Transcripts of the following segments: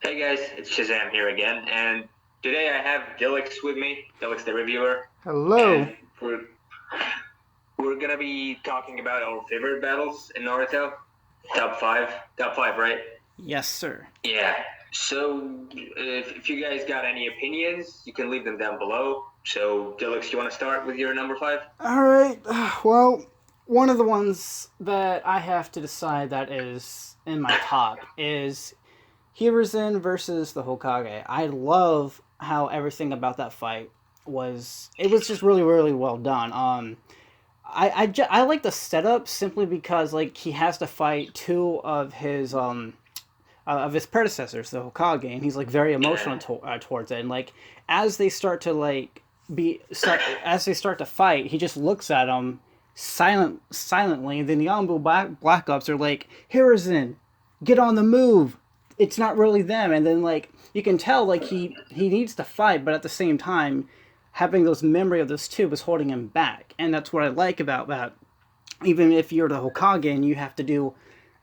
Hey guys, it's Shazam here again, and today I have Delix with me, Delixthereviewer, Hello. and we're gonna be talking about our favorite battles in Naruto. Top five, right? Yes, sir. Yeah. So if you guys got any opinions, you can leave them down below. So Delix, you want to start with your number five? All right. Well, one of the ones that I have to decide that is in my top is Hiruzen versus the Hokage. I love how everything about that fight was. It was just really, really well done. I like the setup simply because like he has to fight two of his predecessors, the Hokage, and he's like very Yeah. emotional towards it. And like as they start to as they start to fight, he just looks at them silently. And then the Yonbu Black Ops are like, "Hiruzen, get on the move." It's not really them, and then like you can tell like he needs to fight, but at the same time, having those memory of those two was holding him back, and that's what I like about that. Even if you're the Hokage and you have to do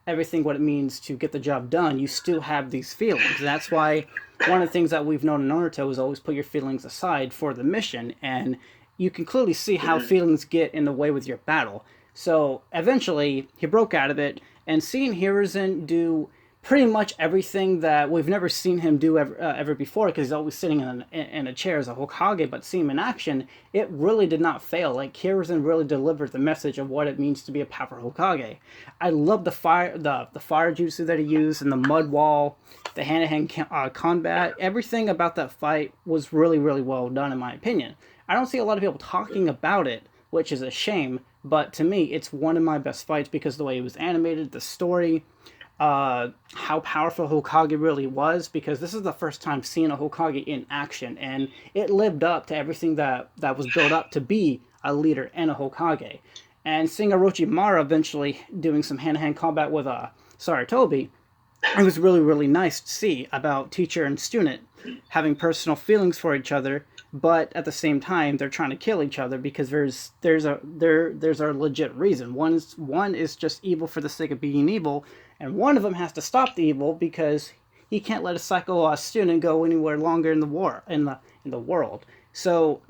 everything what it means to get the job done, you still have these feelings. That's why one of the things that we've known in Naruto is always put your feelings aside for the mission, and you can clearly see how Mhm. feelings get in the way with your battle. So eventually, he broke out of it, and seeing Hiruzen do pretty much everything that we've never seen him do ever before, because he's always sitting in a chair as a Hokage, but seeing him in action, it really did not fail. Like Hiruzen really delivered the message of what it means to be a powerful Hokage. I love the fire jutsu that he used and the mud wall, the hand to hand combat. Everything about that fight was really really well done in my opinion. I don't see a lot of people talking about it, which is a shame. But to me, it's one of my best fights because of the way it was animated, the story, how powerful Hokage really was, because this is the first time seeing a Hokage in action, and it lived up to everything that was built up to be a leader and a Hokage. And seeing Orochimaru eventually doing some hand-to-hand combat with Saratobi, it was really really nice to see about teacher and student having personal feelings for each other, but at the same time they're trying to kill each other because there's a legit reason. One is just evil for the sake of being evil, and one of them has to stop the evil because he can't let a psycho student go anywhere longer in the war in the world. So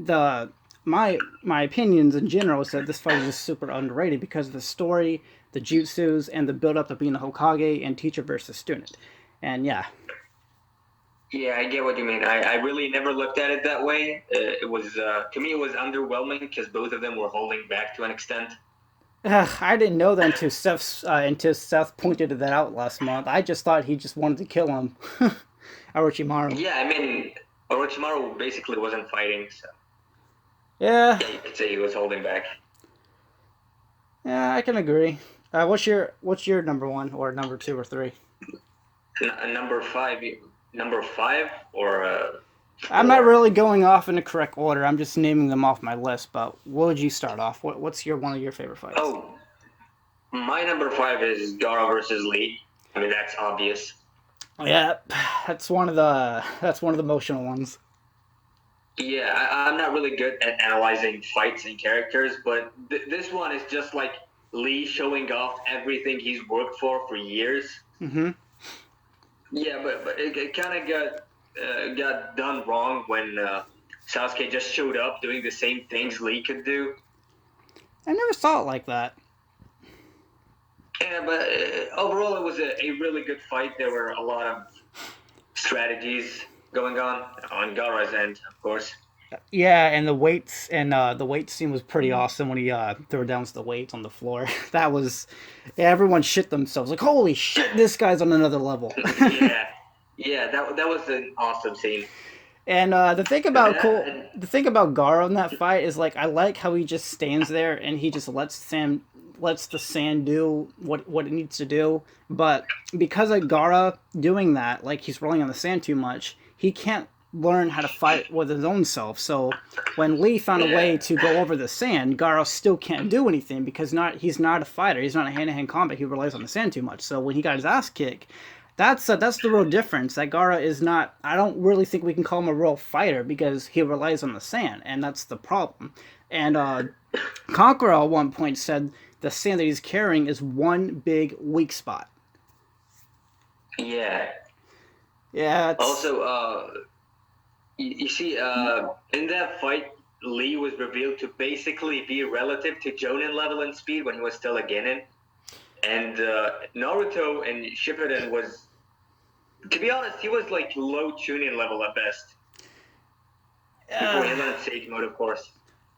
my opinions in general is that this fight is just super underrated because of the story, the jutsus, and the build up of being a Hokage and teacher versus student. And yeah, Yeah, I get what you mean. I really never looked at it that way. It was to me it was underwhelming because both of them were holding back to an extent. I didn't know that until Seth pointed that out last month. I just thought he just wanted to kill him, Orochimaru. Yeah, I mean, Orochimaru basically wasn't fighting, so Yeah, yeah, you could say he was holding back. yeah, I can agree. What's your number one or number two or three? Number five, number five or I'm not four? really going off in the correct order. I'm just naming them off my list. But what would you start off? What's your one of your favorite fights? Oh, my number five is Gaara versus Lee. I mean, that's obvious. Yeah, that's one of the emotional ones. Yeah, I'm not really good at analyzing fights and characters, but this one is just like Lee showing off everything he's worked for years. Mm-hmm. Yeah, but it kind of got done wrong when Sasuke just showed up doing the same things Lee could do. I never saw it like that. Yeah, but overall it was a really good fight. There were a lot of strategies going on Gaara's end, of course. Yeah, and the weight scene was pretty awesome when he threw down the weights on the floor. That was, yeah, everyone shit themselves like, holy shit, this guy's on another level. Yeah, yeah, that was an awesome scene. And That, the thing about Gar on that fight is like I like how he just stands there and he just lets the sand do what it needs to do. But because of Gara doing that, like he's rolling on the sand too much, he can't learn how to fight with his own self. So when Lee found a yeah, way to go over the sand, Gara still can't do anything because not he's not a fighter. He's not a hand to hand combat. He relies on the sand too much. So when he got his ass kicked, that's the real difference. That Gara is not. I don't really think we can call him a real fighter because he relies on the sand, and that's the problem. And Conqueror at one point said the sand that he's carrying is one big weak spot. yeah. Yeah, it's Also, you see, in that fight, Lee was revealed to basically be relative to Jonin level in speed when he was still a Genin, and Naruto and Shippuden was, to be honest, he was like low Chunin level at best before he uh, learned Sage Mode, of course.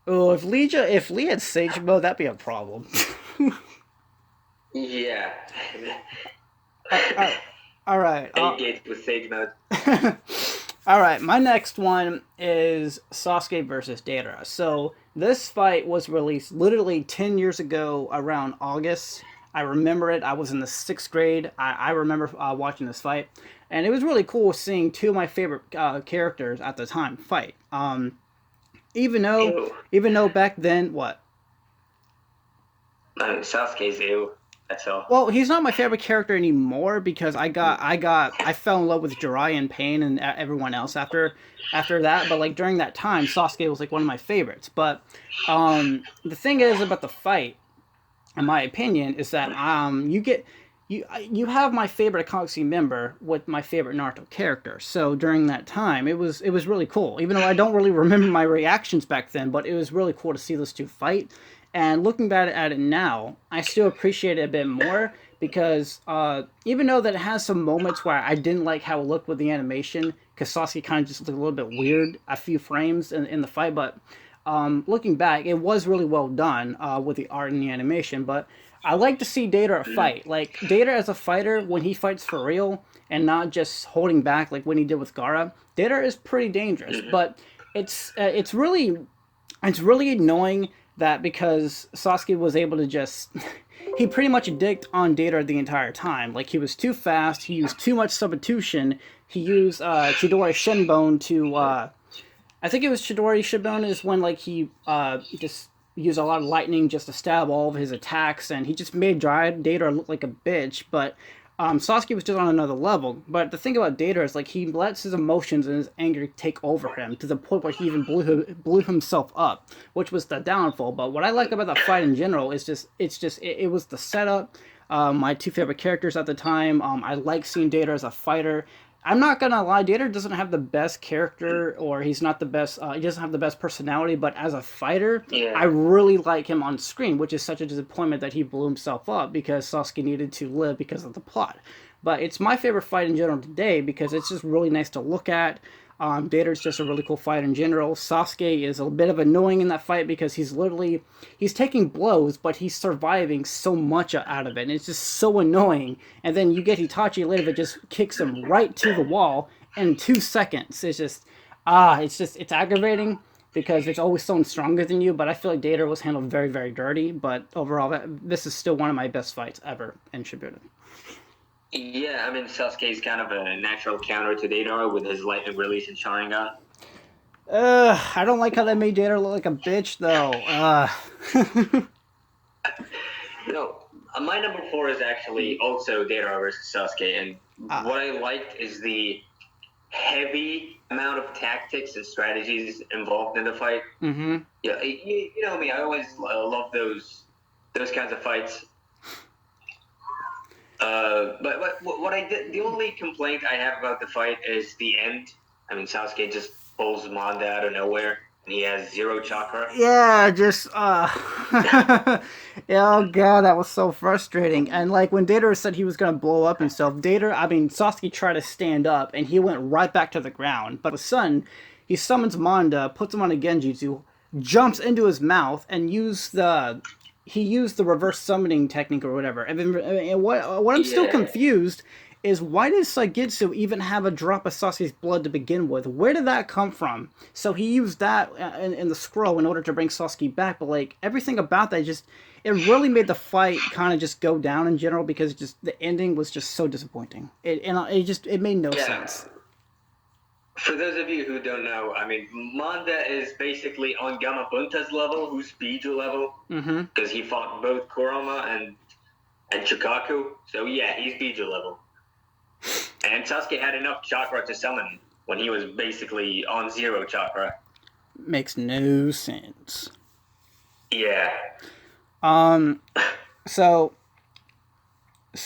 oh, if Lee had Sage Mode, that'd be a problem. Yeah. uh, uh, all right. 8 gates with Sage Mode. All right, my next one is Sasuke versus Deidara. So this fight was released literally 10 years ago around August. I remember it. I was in the sixth grade. I remember watching this fight, and it was really cool seeing two of my favorite characters at the time fight. Even though, Ew. even though back then, what? I mean, Sasuke's ew. That's all. Well, he's not my favorite character anymore because I fell in love with Jiraiya and Pain and everyone else after that. But like during that time, Sasuke was like one of my favorites. But the thing is about the fight, in my opinion, is that you have my favorite Akatsuki member with my favorite Naruto character. So during that time, it was really cool. Even though I don't really remember my reactions back then, but it was really cool to see those two fight. And looking back at it now, I still appreciate it a bit more because even though that it has some moments where I didn't like how it looked with the animation, because Sasuke kind of just looked a little bit weird a few frames in the fight, but looking back, it was really well done with the art and the animation. But I like to see Data fight. Like Data as a fighter, when he fights for real and not just holding back like when he did with Gaara, Data is pretty dangerous. But it's really annoying that because Sasuke was able to just he pretty much dicked on Data the entire time. Like he was too fast, he used too much substitution, he used Chidori Shinbone to I think it was Chidori Shinbone is when like he just used a lot of lightning just to stab all of his attacks, and he just made Data look like a bitch. But Sasuke was just on another level. But the thing about Data is like he lets his emotions and his anger take over him to the point where he even blew himself up, which was the downfall. But what I like about the fight in general is it was the setup. My two favorite characters at the time. I like seeing Data as a fighter. I'm not gonna lie, Data doesn't have the best character, or he's not the best. He doesn't have the best personality, but as a fighter, I Yeah. really like him on screen, which is such a disappointment that he blew himself up because Sasuke needed to live because of the plot. But it's my favorite fight in general today because it's just really nice to look at. Data's just a really cool fight in general. Sasuke is a bit of annoying in that fight because he's taking blows, but he's surviving so much out of it, and it's just so annoying. And then you get Itachi later that just kicks him right to the wall in 2 seconds. It's aggravating because there's always someone stronger than you. But I feel like Data was handled very very dirty. But overall, this is still one of my best fights ever in Shippuden. Yeah, I mean, Sasuke is kind of a natural counter to Deidara with his lightning release and Sharingan. I don't like how they made Data look like a bitch though. No, my number four is actually also Deidara versus Sasuke, and uh, what I liked is the heavy amount of tactics and strategies involved in the fight. mm-hmm. Yeah, you know me, I always love those kinds of fights. But what I did, the only complaint I have about the fight is the end. I mean, Sasuke just pulls Manda out of nowhere, and he has zero chakra. Yeah, just yeah, oh god, that was so frustrating. And like when Data said he was gonna blow up himself, Sasuke tried to stand up and he went right back to the ground. But his son, he summons Manda, puts him on a Genjutsu, jumps into his mouth, and he used the reverse summoning technique or whatever. And what I'm still Yeah, confused is why did Saigitsu even have a drop of Sasuke's blood to begin with? Where did that come from? So he used that in the scroll in order to bring Sasuke back, but like everything about that just it really made the fight kind of just go down in general because just the ending was just so disappointing. It made no yeah. sense. For those of you who don't know, I mean, Manda is basically on Gamabunta's level, who's Biju level, Mm-hmm. because he fought both Kurama and Chukaku. So yeah, he's Biju level. And Sasuke had enough chakra to summon when he was basically on zero chakra. Makes no sense. Yeah. Um. So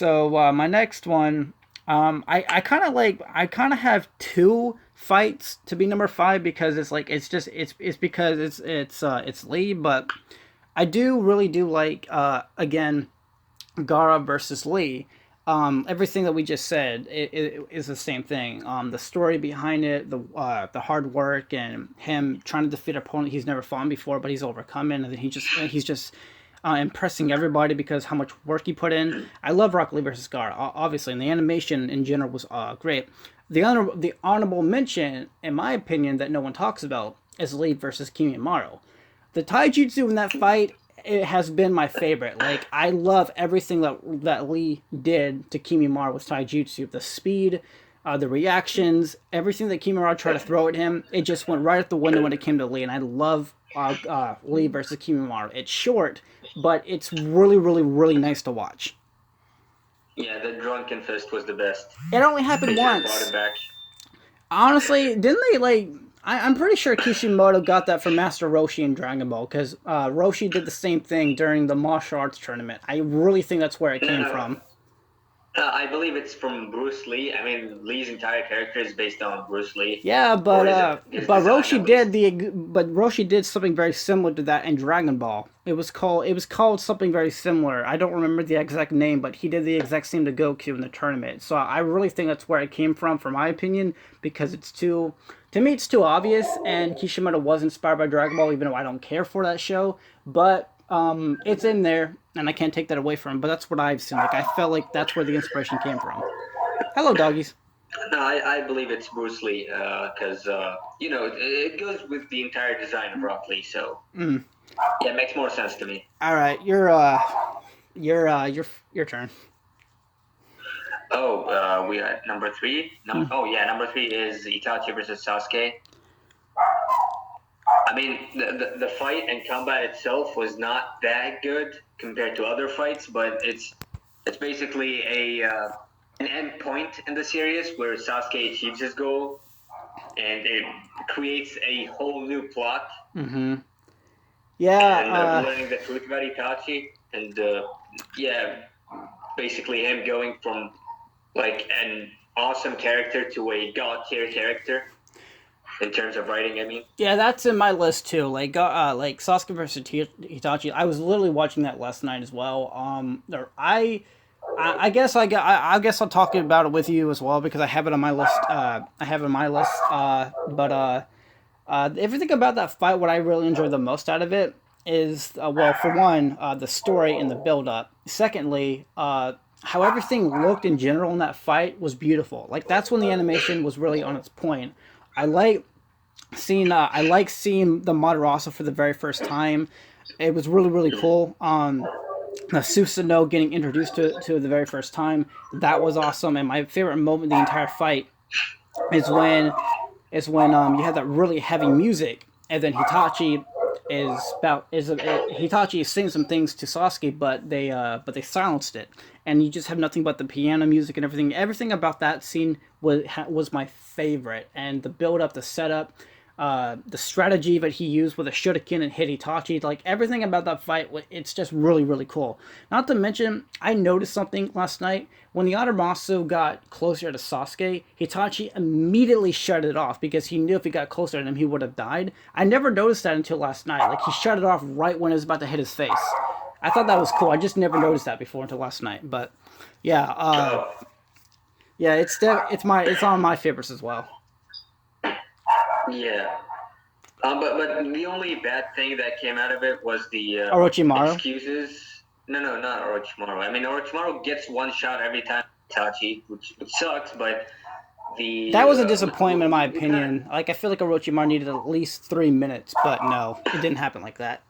my next one I kind of have two fights to be number five because it's like it's because it's Lee, but I really do like again Gaara versus Lee. Everything that we just said is the same thing. The story behind it, the hard work, and him trying to defeat an opponent he's never fought before, but he's overcome it, and then he's just impressing everybody because how much work he put in. I love Rock Lee versus Gaara, obviously, and the animation in general was great. The honorable mention, in my opinion, that no one talks about is Lee versus Kimimaro. The taijutsu in that fight, it has been my favorite. Like, I love everything that Lee did to Kimimaro with taijutsu. The speed, the reactions, everything that Kimimaro tried to throw at him, it just went right out the window when it came to Lee. And I love Lee versus Kimimaro. It's short, but it's really, really, really nice to watch. Yeah, the drunken fist was the best. It only happened once. Brought it back. Honestly, didn't they like? I'm pretty sure Kishimoto got that from Master Roshi in Dragon Ball because Roshi did the same thing during the martial arts tournament. I really think that's where it came from. I believe it's from Bruce Lee. I mean, Lee's entire character is based on Bruce Lee. Yeah, but Roshi did something very similar to that in Dragon Ball. It was called something very similar. I don't remember the exact name, but he did the exact same to Goku in the tournament. So I really think that's where it came from my opinion, because to me it's too obvious, and Kishimoto was inspired by Dragon Ball, even though I don't care for that show. But it's in there, and I can't take that away from him. But that's what I've seen. Like, I felt like that's where the inspiration came from. Hello, doggies. No, I believe it's Bruce Lee, because it goes with the entire design of Rock Lee. So yeah, it makes more sense to me. All right, your turn. Oh, we are number three. Oh yeah, number three is Itachi versus Sasuke. I mean, the fight and combat itself was not that good compared to other fights, but it's basically an end point in the series where Sasuke achieves his goal, and it creates a whole new plot. Mm-hmm. Yeah. And learning the truth about Itachi, and basically him going from like an awesome character to a god tier character. In terms of writing, I mean. Yeah, that's in my list too. Like Sasuke versus Itachi. I was literally watching that last night as well. I guess I'll talk about it with you as well because I have it on my list. But everything about that fight, what I really enjoyed the most out of it is, for one, the story and the build up. Secondly, how everything looked in general in that fight was beautiful. Like, that's when the animation was really on its point. I like seeing the Madarasu for the very first time. It was really, really cool. The Susanoo getting introduced to the very first time, that was awesome. And my favorite moment in the entire fight is when you have that really heavy music, and then Hitachi is saying some things to Sasuke, but they silenced it, and you just have nothing but the piano music and everything. Everything about that scene was my favorite, and the build up, the setup, the strategy that he used with a shuriken and hit Itachi, like everything about that fight, it's just really, really cool. Not to mention, I noticed something last night when the Adamasu got closer to Sasuke. Itachi immediately shut it off because he knew if he got closer to him, he would have died. I never noticed that until last night. Like, he shut it off right when it was about to hit his face. I thought that was cool. I just never noticed that before until last night. But yeah, it's on my favorites as well. Yeah. But the only bad thing that came out of it was the Orochimaru excuses. No, not Orochimaru. I mean, Orochimaru gets one shot every time Itachi, which sucks, but that was a disappointment in my opinion. Like, I feel like Orochimaru needed at least 3 minutes, but no, it didn't happen like that.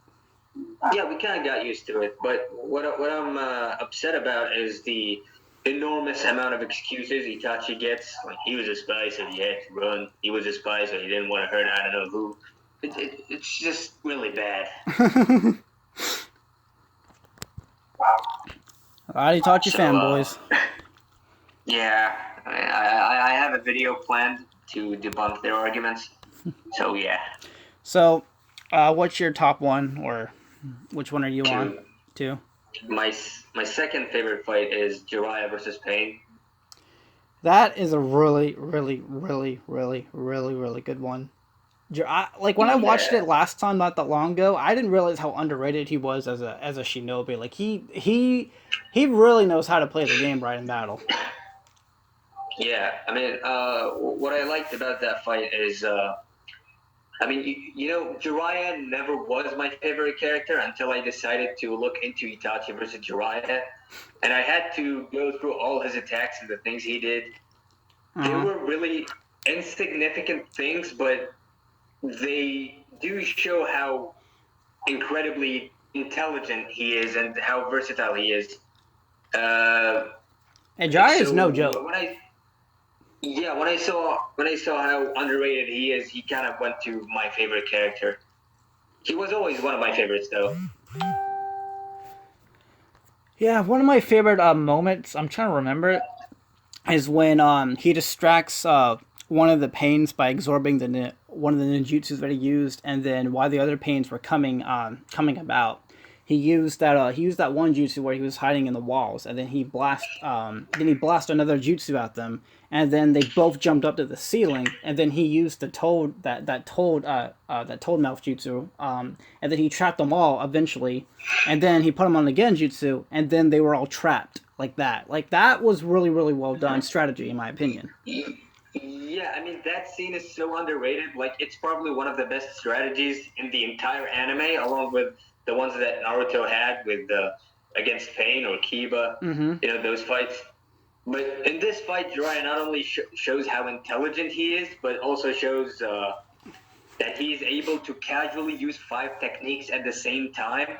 Yeah, we kind of got used to it, but what I'm upset about is the enormous amount of excuses Itachi gets. Like, he was a spy, so he had to run. He was a spy, so he didn't want to hurt I don't know who. It's just really bad. Alright, Itachi fanboys. Yeah, I have a video planned to debunk their arguments. So yeah. So, what's your top one, or which one are you on? Two. My second favorite fight is Jiraiya versus Pain. That is a really, really, really, really, really, really good one. Like when I watched Yeah, it last time, not that long ago, I didn't realize how underrated he was as a shinobi. Like he really knows how to play the game right in battle. yeah. I mean, what I liked about that fight is, I mean, Jiraiya never was my favorite character until I decided to look into Itachi versus Jiraiya, and I had to go through all his attacks and the things he did. Uh They huh. were really insignificant things, but they do show how incredibly intelligent he is and how versatile he is. Uh, And Jai is so no joke. when I yeah when I saw how underrated he is, he kind of went to my favorite character. He was always one of my favorites, though. Yeah, one of my favorite moments. I'm trying to remember it. Is when he distracts one of the pains by absorbing one of the ninjutsus that he used, and then while the other pains were coming about, he used that one jutsu where he was hiding in the walls, and then he blast another jutsu at them, and then they both jumped up to the ceiling, and then he used the toad mouth jutsu, and then he trapped them all eventually, and then he put them on the genjutsu, and then they were all trapped like that. Like that was really really well done strategy in my opinion. Yeah, I mean that scene is so underrated. Like it's probably one of the best strategies in the entire anime, along with the ones that Naruto had with against Pain or Kiba. Mm-hmm. Those fights. But in this fight, Jiraiya not only shows how intelligent he is, but also shows that he is able to casually use five techniques at the same time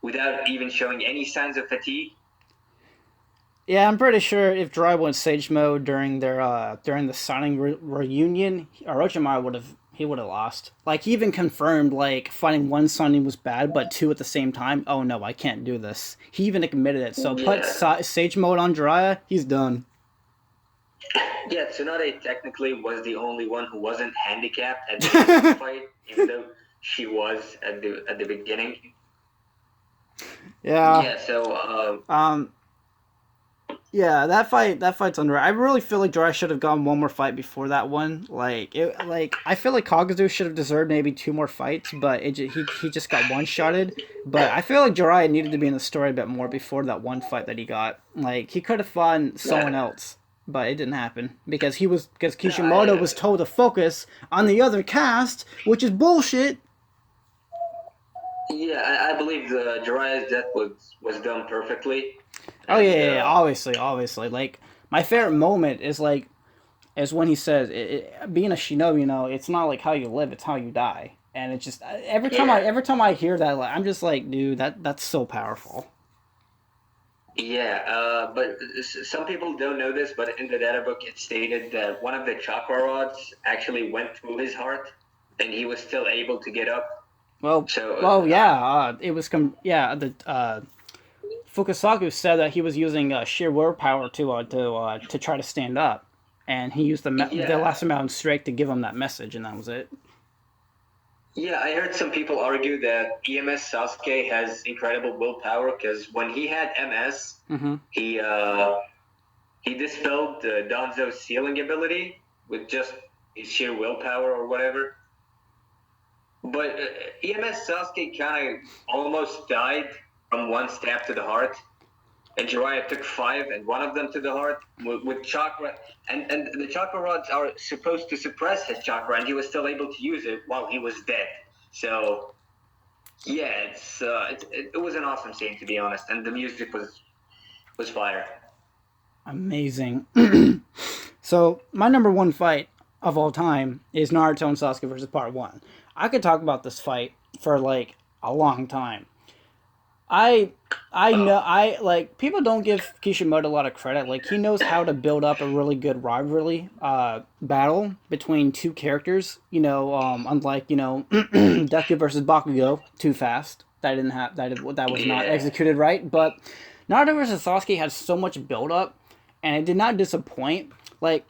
without even showing any signs of fatigue. Yeah, I'm pretty sure if Dry went Sage Mode during the signing reunion, Orochimaru would have lost. Like he even confirmed like fighting one signing was bad, but two at the same time. Oh no, I can't do this. He even admitted it. So put Yeah, Sage Mode on Jiraiya, he's done. yeah. Tsunade technically was the only one who wasn't handicapped at the end of the fight, even though she was at the beginning. Yeah. Yeah. So Um. Yeah, that fight's under. I really feel like Jiraiya should have gone one more fight before that one. I feel like Kagezu should have deserved maybe two more fights, but he just got one shotted. But I feel like Jiraiya needed to be in the story a bit more before that one fight that he got. Like he could have fought someone yeah, else, but it didn't happen because no, Kishimoto was told to focus on the other cast, which is bullshit. I believe the Jiraiya's death was done perfectly, Oh yeah, and yeah, yeah, obviously. Like my favorite moment is when he says, "Being a shinobi, it's not like how you live; it's how you die." And it's just yeah, every time I hear that, like, I'm just like, dude, that's so powerful. yeah. But some people don't know this, but in the data book it stated that one of the chakra rods actually went through his heart, and he was still able to get up. Well, So yeah, it was the Fukasaku said that he was using sheer willpower to try to stand up, and he used the yeah, last amount of strength to give him that message, and that was it. yeah. I heard some people argue that EMS Sasuke has incredible willpower because when he had MS, Mm-hmm. he dispelled Danzo's sealing ability with just his sheer willpower or whatever. But EMS Sasuke kind of almost died from one stab to the heart, and Jiraiya took five, and one of them to the heart with chakra. And the chakra rods are supposed to suppress his chakra, and he was still able to use it while he was dead. So yeah, it was an awesome scene to be honest, and the music was fire. Amazing. So my number one fight of all time is Naruto and Sasuke versus Part One. I could talk about this fight for like a long time. I know I like people don't give Kishimoto a lot of credit. Like he knows how to build up a really good rivalry battle between two characters. Unlike Deku versus Bakugo, too fast. That didn't have that was not Yeah, executed right. But Naruto versus Sasuke had so much build up, and it did not disappoint. Like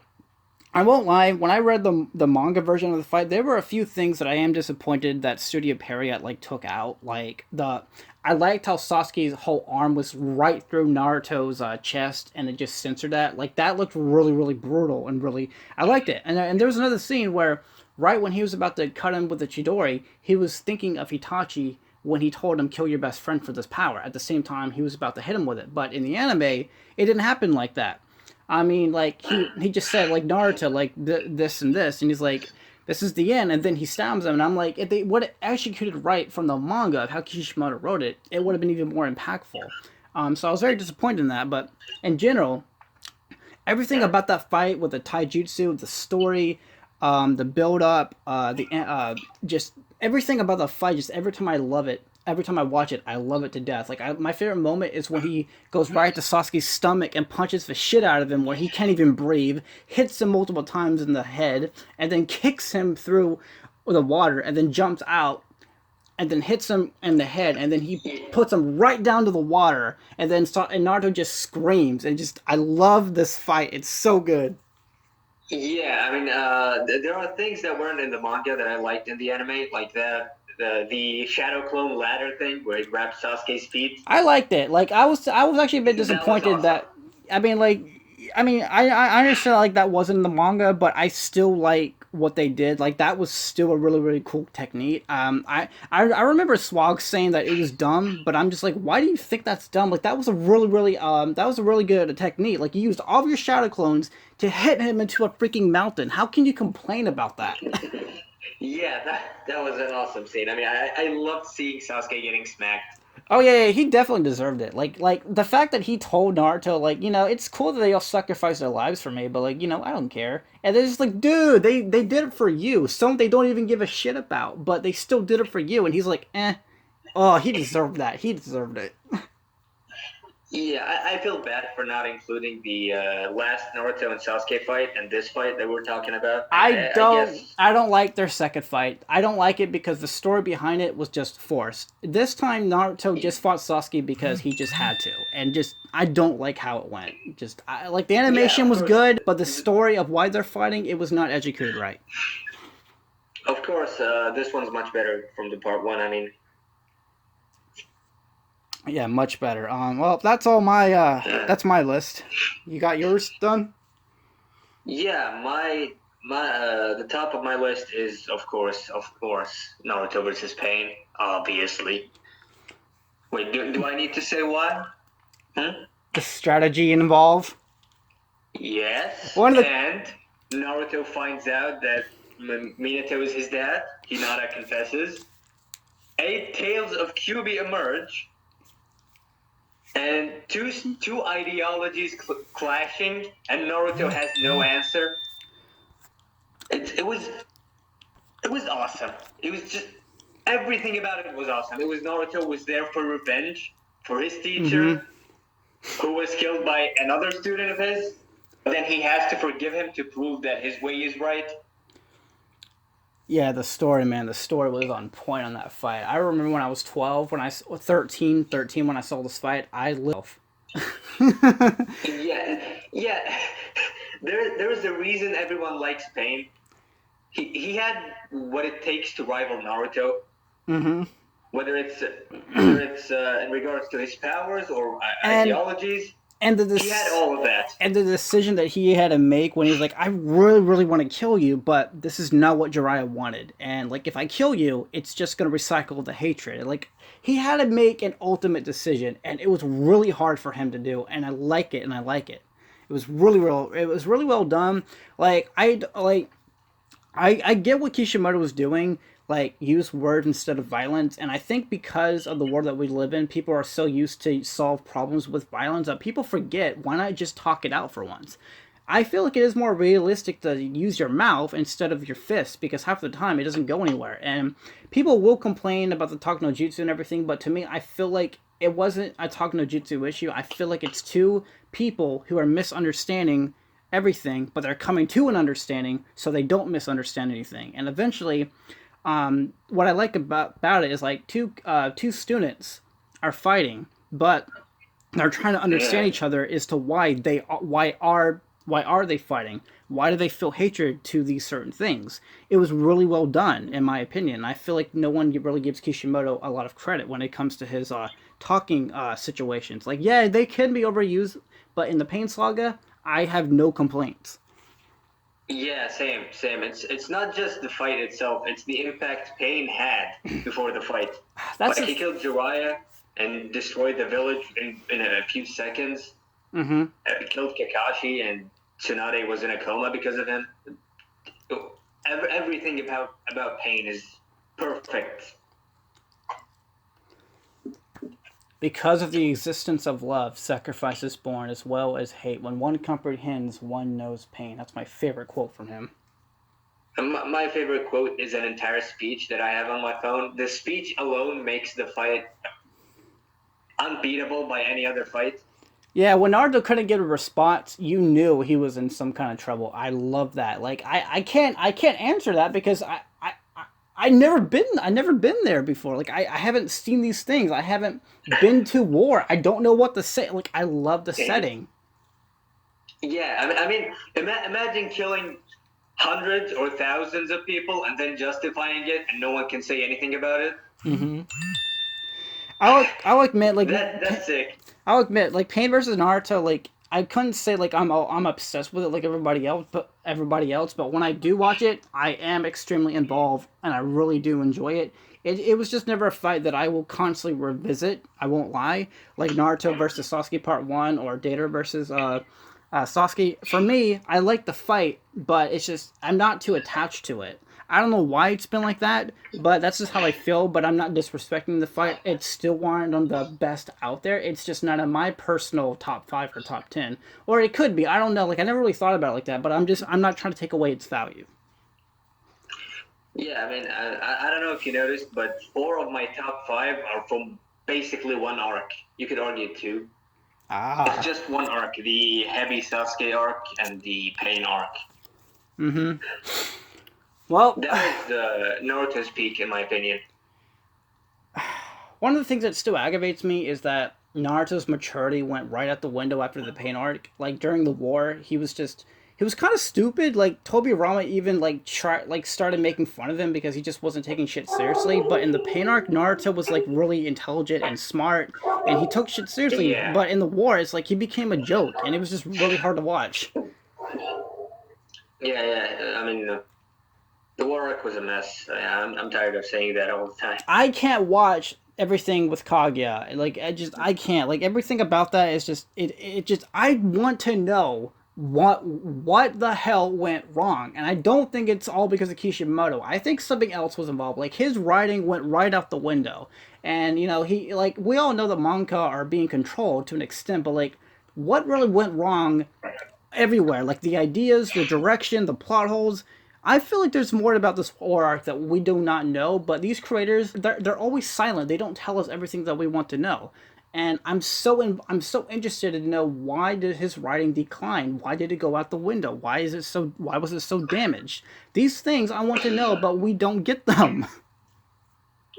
I won't lie. When I read the manga version of the fight, there were a few things that I am disappointed that Studio Pierrot like took out. Like the I liked how Sasuke's whole arm was right through Naruto's chest, and it just censored that. Like that looked really, really brutal, and really I liked it. And there was another scene where right when he was about to cut him with the Chidori, he was thinking of Itachi when he told him kill your best friend for this power. At the same time, he was about to hit him with it. But in the anime, it didn't happen like that. I mean, like he just said like Naruto, like this and this, and he's like, this is the end, and then he stabs him, and I'm like, if they would have executed right from the manga of how Kishimoto wrote it, it would have been even more impactful. So I was very disappointed in that, but in general, everything about that fight with the taijutsu, the story, the build up, just everything about the fight. Just every time I love it, every time I watch it, I love it to death. Like my favorite moment is when he goes right to Sasuke's stomach and punches the shit out of him, where he can't even breathe, hits him multiple times in the head, and then kicks him through the water, and then jumps out. And then hits him in the head, and then he puts him right down to the water, and then and Naruto just screams, and just I love this fight. It's so good. Yeah, I mean, there are things that weren't in the manga that I liked in the anime, like the Shadow Clone ladder thing where he grabs Sasuke's feet. I liked it. Like I was actually a bit disappointed awesome. that I mean like I understand like that wasn't in the manga, but I still like what they did. Like that was still a really really cool technique. I remember Swag saying that it was dumb, but I'm just like, why do you think that's dumb? Like that was a really good technique. Like you used all of your shadow clones to hit him into a freaking mountain. How can you complain about that? Yeah, that was an awesome scene. I mean, I loved seeing Sasuke getting smacked. Oh yeah, he definitely deserved it. Like the fact that he told Naruto, like, it's cool that they all sacrificed their lives for me, but like, I don't care. And they're just like, dude, they did it for you. Some they don't even give a shit about, but they still did it for you. And he's like, eh. Oh, he deserved that. He deserved it. Yeah, I feel bad for not including the last Naruto and Sasuke fight and this fight that we're talking about. I don't like their second fight. I don't like it because the story behind it was just forced. This time Naruto just fought Sasuke because he just had to, and just I don't like how it went. Like the animation was good, but the story of why they're fighting, it was not executed right. Of course, this one's much better from the part one. I mean. Yeah, much better. Well, that's all my that's my list. You got yours done? Yeah, the top of my list is of course Naruto versus Pain, obviously. Wait, do I need to say why? The strategy involved. Yes. And Naruto finds out that Minato is his dad. Hinata confesses. 8 tales of Kyuubi emerge. And two ideologies clashing, and Naruto has no answer. It was awesome. It was just everything about it was awesome. It was Naruto was there for revenge for his teacher, who was killed by another student of his. But then he has to forgive him to prove that his way is right. Yeah, the story, man. The story was on point on that fight. I remember when I was 12, 13 when I saw this fight, I lived. Yeah. There's a reason everyone likes Pain. He had what it takes to rival Naruto. Mm-hmm. Whether it's in regards to his powers or ideologies. And he had all of that. And the decision that he had to make when he was like, I really, really want to kill you, but this is not what Jiraiya wanted. And, like, if I kill you, it's just going to recycle the hatred. Like, he had to make an ultimate decision, and it was really hard for him to do, and I like it. It was really well done. Like, I get what Kishimoto was doing, like, use words instead of violence, and I think because of the world that we live in, people are so used to solve problems with violence that people forget, why not just talk it out for once? I feel like it is more realistic to use your mouth instead of your fist, because half the time it doesn't go anywhere, and people will complain about the talk no jutsu and everything, but to me, I feel like it wasn't a talk no jutsu issue. I feel like it's two people who are misunderstanding everything, but they're coming to an understanding so they don't misunderstand anything, and eventually... what I like about it is like two students are fighting, but they're trying to understand each other as to why are they fighting. Why do they feel hatred to these certain things? It was really well done, in my opinion. I feel like no one really gives Kishimoto a lot of credit when it comes to his talking situations. Like, yeah, they can be overused, but in the Pain Saga, I have no complaints. Yeah, same. It's not just the fight itself; it's the impact Pain had before the fight. That's He killed Jiraiya and destroyed the village in a few seconds. Mm-hmm. Killed Kakashi, and Tsunade was in a coma because of him. Everything about Pain is perfect. Because of the existence of love, sacrifice is born as well as hate. When one comprehends, one knows pain. That's my favorite quote from him. My favorite quote is an entire speech that I have on my phone. The speech alone makes the fight unbeatable by any other fight. Yeah, when Naruto couldn't get a response, you knew he was in some kind of trouble. I love that. Like I can't answer that because I never been there before. Like I haven't seen these things. I haven't been to war. I don't know what to say. Like I love the setting. Yeah, I mean, imagine killing hundreds or thousands of people and then justifying it, and no one can say anything about it. Mm-hmm. I'll admit, like that's sick. I'll admit, like Pain versus Naruto, like I couldn't say like I'm obsessed with it like everybody else, but when I do watch it, I am extremely involved and I really do enjoy it. It was just never a fight that I will constantly revisit. I won't lie, like Naruto versus Sasuke Part 1 or Deidara versus Sasuke. For me, I like the fight, but it's just I'm not too attached to it. I don't know why it's been like that, but that's just how I feel. But I'm not disrespecting the fight. It's still one of the best out there. It's just not in my personal top 5 or top 10. Or it could be. I don't know. Like I never really thought about it like that. But I'm not trying to take away its value. Yeah, I mean, I don't know if you noticed, but 4 of my top 5 are from basically one arc. You could argue 2. It's just one arc: the heavy Sasuke arc and the Pain arc. Mm-hmm. Well, that was Naruto's peak, in my opinion. One of the things that still aggravates me is that Naruto's maturity went right out the window after the Pain arc. Like during the war, he was kind of stupid. Like Tobirama even started making fun of him because he just wasn't taking shit seriously. But in the Pain arc, Naruto was like really intelligent and smart, and he took shit seriously. Yeah. But in the war, it's like he became a joke, and it was just really hard to watch. Yeah. I mean. The war arc was a mess. I'm tired of saying that all the time. I can't watch everything with Kaguya. Like I can't. Like everything about that is just it just I want to know what the hell went wrong. And I don't think it's all because of Kishimoto. I think something else was involved. Like his writing went right out the window. And he like we all know the manga are being controlled to an extent, but like what really went wrong everywhere? Like the ideas, the direction, the plot holes. I feel like there's more about this war arc that we do not know, but these creators, they're always silent. They don't tell us everything that we want to know. And I'm so interested to know, why did his writing decline? Why did it go out the window? Why was it so damaged? These things I want to know, but we don't get them.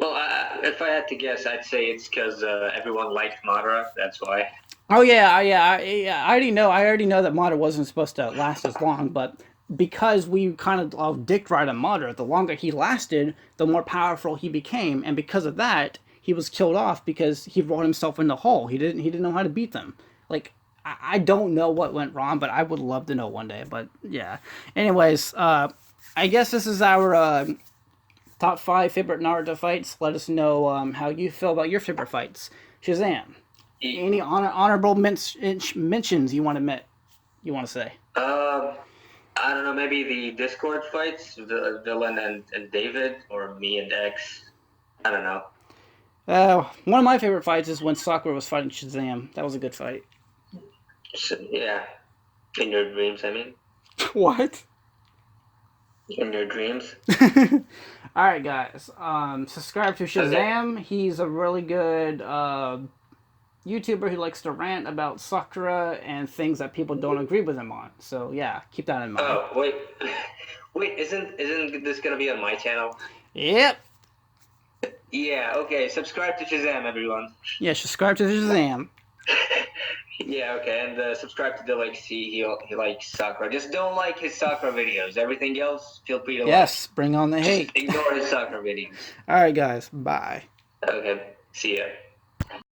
Well, if I had to guess, I'd say it's because everyone liked Madara. That's why. Oh yeah. I already know that Madara wasn't supposed to last as long, but because we kind of dicked right on Madara, the longer he lasted, the more powerful he became, and because of that, he was killed off because he brought himself in the hole. He didn't know how to beat them. Like I don't know what went wrong, but I would love to know one day. But yeah. Anyways, I guess this is our top 5 favorite Naruto fights. Let us know how you feel about your favorite fights. Shazam. Any honorable mentions you want to say? I don't know, maybe the Discord fights, the Villain and David, or me and X. I don't know. One of my favorite fights is when Sakura was fighting Shazam. That was a good fight. Yeah. In your dreams, I mean. What? In your dreams. Alright, guys. Subscribe to Shazam. Okay. He's a really good YouTuber who likes to rant about Sakura and things that people don't agree with him on. So yeah, keep that in mind. Oh wait, isn't this gonna be on my channel? Yep. Yeah. Okay. Subscribe to Shazam, everyone. Yeah, subscribe to Shazam. Yeah, okay, and subscribe to Delix. He likes Sakura. Just don't like his Sakura videos. Everything else, feel free to Yes, bring on the like. hate. Just ignore his Sakura videos. All right, guys. Bye. Okay, see ya.